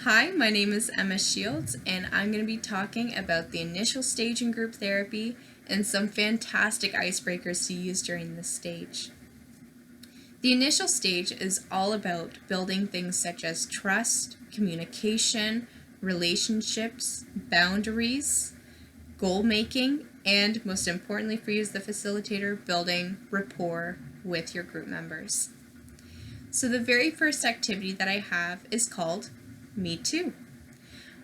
Hi, my name is Emma Shields, and I'm going to be talking about the initial stage in group therapy and some fantastic icebreakers to use during this stage. The initial stage is all about building things such as trust, communication, relationships, boundaries, goal making, and most importantly for you as the facilitator, building rapport with your group members. So the very first activity that I have is called Me Too.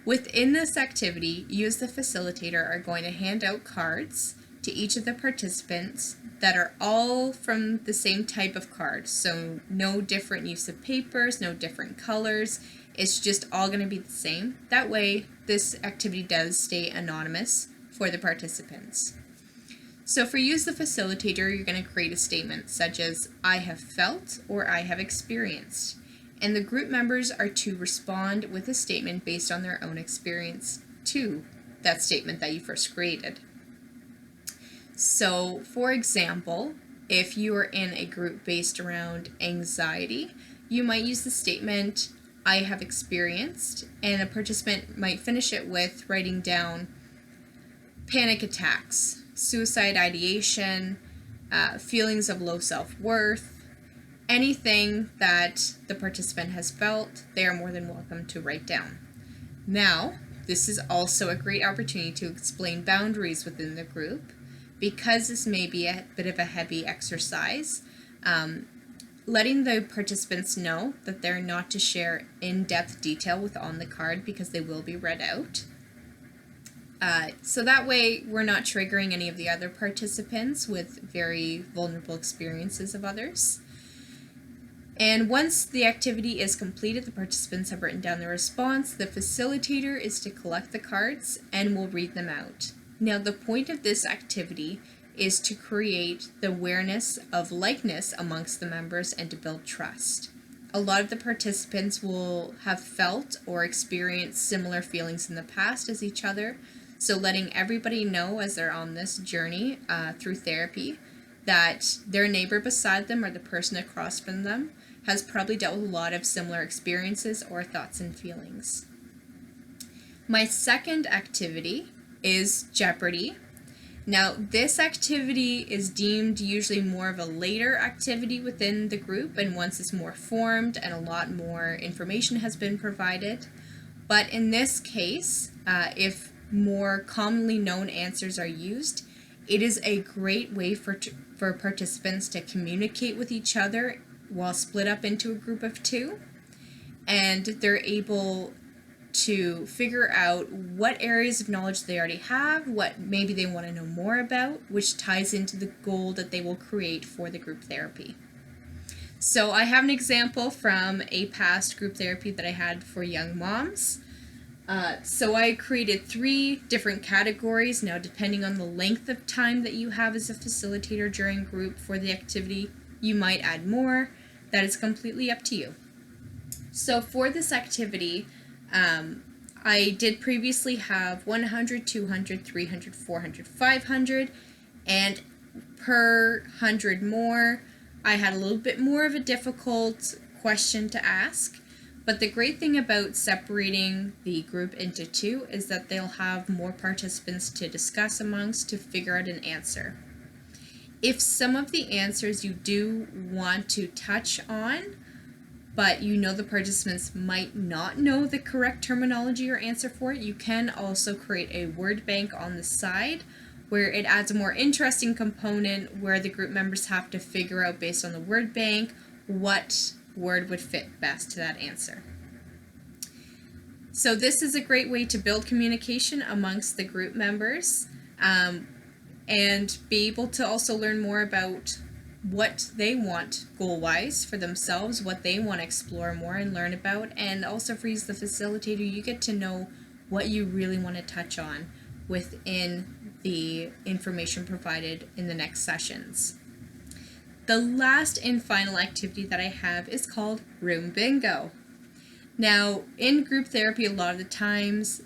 Within this activity, you as the facilitator are going to hand out cards to each of the participants that are all from the same type of card. So no different use of papers, no different colors. It's just all going to be the same. That way, this activity does stay anonymous for the participants. So for you as the facilitator, you're going to create a statement such as, I have felt or I have experienced. And the group members are to respond with a statement based on their own experience to that statement that you first created. So, for example, if you are in a group based around anxiety, you might use the statement, I have experienced, and a participant might finish it with writing down panic attacks, suicide ideation, feelings of low self-worth, anything that the participant has felt, they are more than welcome to write down. Now, this is also a great opportunity to explain boundaries within the group. Because this may be a bit of a heavy exercise, letting the participants know that they're not to share in-depth detail with on the card because they will be read out. So that way we're not triggering any of the other participants with very vulnerable experiences of others. And once the activity is completed, the participants have written down their response, the facilitator is to collect the cards and will read them out. Now the point of this activity is to create the awareness of likeness amongst the members and to build trust. A lot of the participants will have felt or experienced similar feelings in the past as each other, so letting everybody know as they're on this journey through therapy that their neighbor beside them or the person across from them has probably dealt with a lot of similar experiences or thoughts and feelings. My second activity is Jeopardy! Now, this activity is deemed usually more of a later activity within the group and once it's more formed and a lot more information has been provided. But in this case, if more commonly known answers are used, it is a great way for participants to communicate with each other while split up into a group of two, and they're able to figure out what areas of knowledge they already have, what maybe they want to know more about, which ties into the goal that they will create for the group therapy. So I have an example from a past group therapy that I had for young moms. So I created 3 different categories. Now, depending on the length of time that you have as a facilitator during group for the activity, you might add more. That is completely up to you. So for this activity, I did previously have 100, 200, 300, 400, 500, and per 100 more, I had a little bit more of a difficult question to ask. But the great thing about separating the group into 2 is that they'll have more participants to discuss amongst to figure out an answer. If some of the answers you do want to touch on, but you know the participants might not know the correct terminology or answer for it, you can also create a word bank on the side where it adds a more interesting component where the group members have to figure out based on the word bank what word would fit best to that answer. So this is a great way to build communication amongst the group members and be able to also learn more about what they want goal-wise for themselves, what they want to explore more and learn about, and also for you as the facilitator, you get to know what you really want to touch on within the information provided in the next sessions. The last and final activity that I have is called Room Bingo. Now, in group therapy, a lot of the times,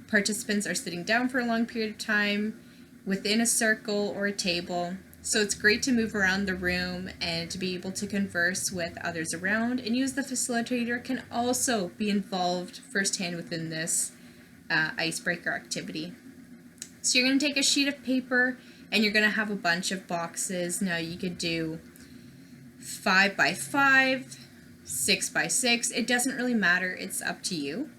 participants are sitting down for a long period of time within a circle or a table, So it's great to move around the room and to be able to converse with others around, and use the facilitator can also be involved firsthand within this icebreaker activity. So you're going to take a sheet of paper and you're going to have a bunch of boxes. Now you could do 5 by 5, 6 by 6. It doesn't really matter. It's up to you.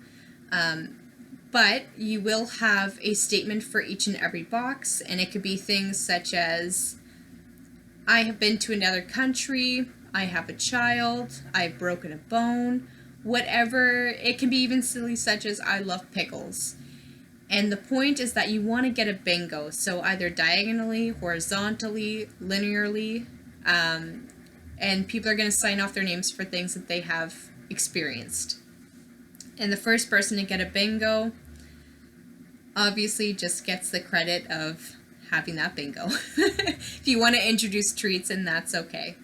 But you will have a statement for each and every box, and it could be things such as, I have been to another country, I have a child, I've broken a bone, whatever. It can be even silly such as, I love pickles. And the point is that you want to get a bingo, so either diagonally, horizontally, linearly, and people are going to sign off their names for things that they have experienced. And the first person to get a bingo obviously just gets the credit of having that bingo. If you want to introduce treats, and that's okay.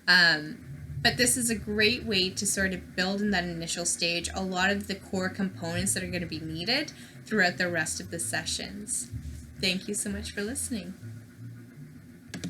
But this is a great way to sort of build in that initial stage a lot of the core components that are going to be needed throughout the rest of the sessions. Thank you so much for listening.